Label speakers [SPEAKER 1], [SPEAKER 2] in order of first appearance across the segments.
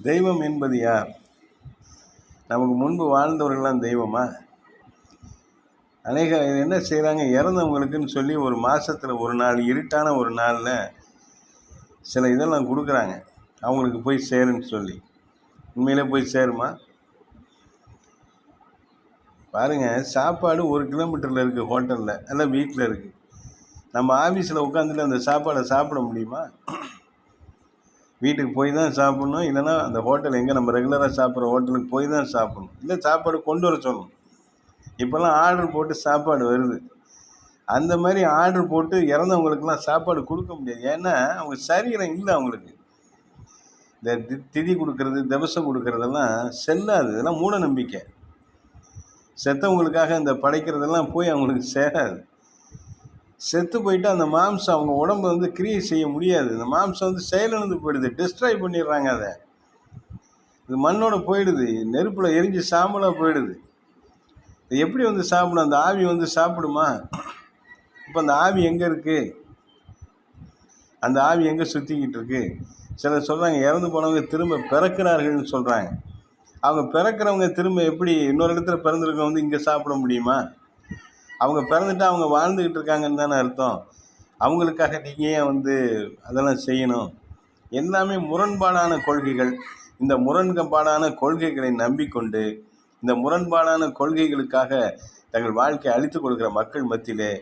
[SPEAKER 1] தெய்வம் என்பது யார்? நமக்கு முன்பு வாழ்ந்தவர்கள்லாம் தெய்வமா? அநேக என்ன செய்கிறாங்க, இறந்தவங்களுக்குன்னு சொல்லி ஒரு மாதத்தில் ஒரு நாள், இருட்டான ஒரு நாளில் சில இதெல்லாம் கொடுக்குறாங்க, அவங்களுக்கு போய் சேருன்னு சொல்லி. உண்மையிலே போய் சேருமா? பாருங்கள், சாப்பாடு 1 கிலோமீட்டரில் இருக்குது, ஹோட்டலில் எல்லாம் வீட்டில் இருக்குது. நம்ம ஆஃபீஸில் உட்காந்துட்டு அந்த சாப்பாடை சாப்பிட முடியுமா? வீட்டுக்கு போய் தான் சாப்பிட்ணும், இல்லைன்னா அந்த ஹோட்டல் எங்கே நம்ம ரெகுலராக சாப்பிட்ற ஹோட்டலுக்கு போய் தான் சாப்பிட்ணும், இல்லை சாப்பாடு கொண்டு வர சொல்லணும். இப்போல்லாம் ஆர்டர் போட்டு சாப்பாடு வருது. அந்த மாதிரி ஆர்டர் போட்டு இறந்தவங்களுக்கெல்லாம் சாப்பாடு கொடுக்க முடியாது. ஏன்னா அவங்க சரீரம் இல்லை அவங்களுக்கு. இந்த திதி கொடுக்கறது, தவசம் கொடுக்கறதெல்லாம் செல்லாது, இதெல்லாம் மூட நம்பிக்கை. செத்தவங்களுக்காக இந்த படைக்கிறதெல்லாம் போய் அவங்களுக்கு சேராது. செத்து போயிட்டு அந்த மாம்சம் அவங்க உடம்பு வந்து கிரியை செய்ய முடியாது. இந்த மாம்சம் வந்து செயலிழந்து போயிடுது, டிஸ்ட்ராய் பண்ணிடுறாங்க. அதை இது மண்ணோட போயிடுது, நெருப்பில் எரிஞ்சு சாம்பலாக போயிடுது. எப்படி வந்து சாப்பிடும்? அந்த ஆவி வந்து சாப்பிடுமா? இப்போ அந்த ஆவி எங்கே இருக்குது? அந்த ஆவி எங்கே சுற்றிக்கிட்டு இருக்கு? சிலர் சொல்கிறாங்க, இறந்து போனவங்க திரும்ப பிறக்கிறார்கள்னு சொல்கிறாங்க. அவங்க பிறக்கிறவங்க திரும்ப எப்படி இன்னொரு இடத்துல பிறந்திருக்கவங்க வந்து இங்கே சாப்பிட முடியுமா? அவங்க பிறந்துட்டு அவங்க வாழ்ந்துக்கிட்டு இருக்காங்கன்னு தானே அர்த்தம். அவங்களுக்காக நீங்கள் ஏன் வந்து அதெல்லாம் செய்யணும்? எல்லாமே முரண்பாடான கொள்கைகள். இந்த முரண்பாடான கொள்கைகளை நம்பிக்கொண்டு இந்த முரண்பாடான கொள்கைகளுக்காக தங்கள் வாழ்க்கையை அழித்து கொடுக்குற மக்கள் மத்தியிலே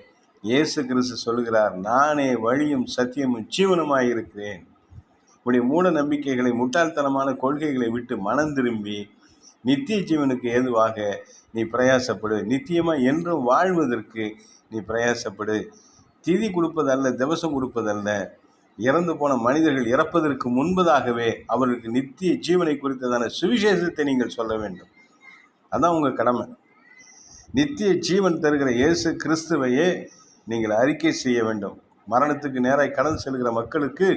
[SPEAKER 1] இயேசு கிறிஸ்து சொல்கிறார், நானே வழியும் சத்தியமும் ஜீவனுமாய் இருக்கிறேன். உடைய மூட நம்பிக்கைகளை, முட்டாள்தனமான கொள்கைகளை விட்டு மனம் திரும்பி நித்திய ஜீவனுக்கு ஏதுவாக நீ பிரயாசப்படு. நித்தியமாக என்றும் வாழ்வதற்கு நீ பிரயாசப்படு. திதி கொடுப்பதல்ல, திவசம் கொடுப்பதல்ல. இறந்து போன மனிதர்கள் இறப்பதற்கு முன்பதாகவே அவர்களுக்கு நித்திய ஜீவனை குறித்ததான சுவிசேஷத்தை நீங்கள் சொல்ல வேண்டும். அதான் உங்கள் கடமை. நித்திய ஜீவன் தருகிற இயேசு கிறிஸ்துவையே நீங்கள் அறிக்கை செய்ய வேண்டும். மரணத்துக்கு நேராக கடந்து செல்கிற மக்களுக்கு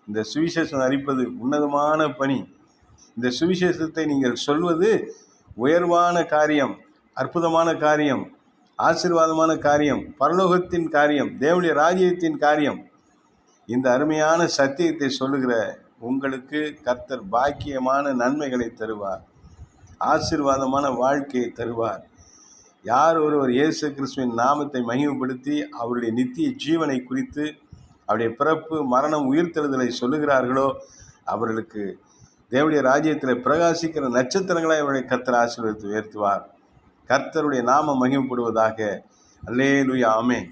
[SPEAKER 1] இந்த சுவிசேஷம் அறிப்பது உன்னதமான பணி. இந்த சுவிசேஷத்தை நீங்கள் சொல்வது உயர்வான காரியம், அற்புதமான காரியம், ஆசீர்வாதமான காரியம், பரலோகத்தின் காரியம், தேவனுடைய ராஜ்யத்தின் காரியம். இந்த அருமையான சத்தியத்தை சொல்லுகிற உங்களுக்கு கர்த்தர் பாக்கியமான நன்மைகளை தருவார், ஆசீர்வாதமான வாழ்க்கையை தருவார். யார் ஒருவர் இயேசு கிறிஸ்துவின் நாமத்தை மகிமைப்படுத்தி அவருடைய நித்திய ஜீவனை குறித்து, அவருடைய பிறப்பு, மரணம், உயிர்த்தெழுதலை சொல்லுகிறார்களோ அவர்களுக்கு தேவனுடைய ராஜ்யத்தில் பிரகாசிக்கிற நட்சத்திரங்களை அவருடைய கர்த்தர் ஆசீர்வதித்து உயர்த்துவார். கர்த்தருடைய நாமம் மகிமைப்படுவதாக. அல்லேலூயா, ஆமென்.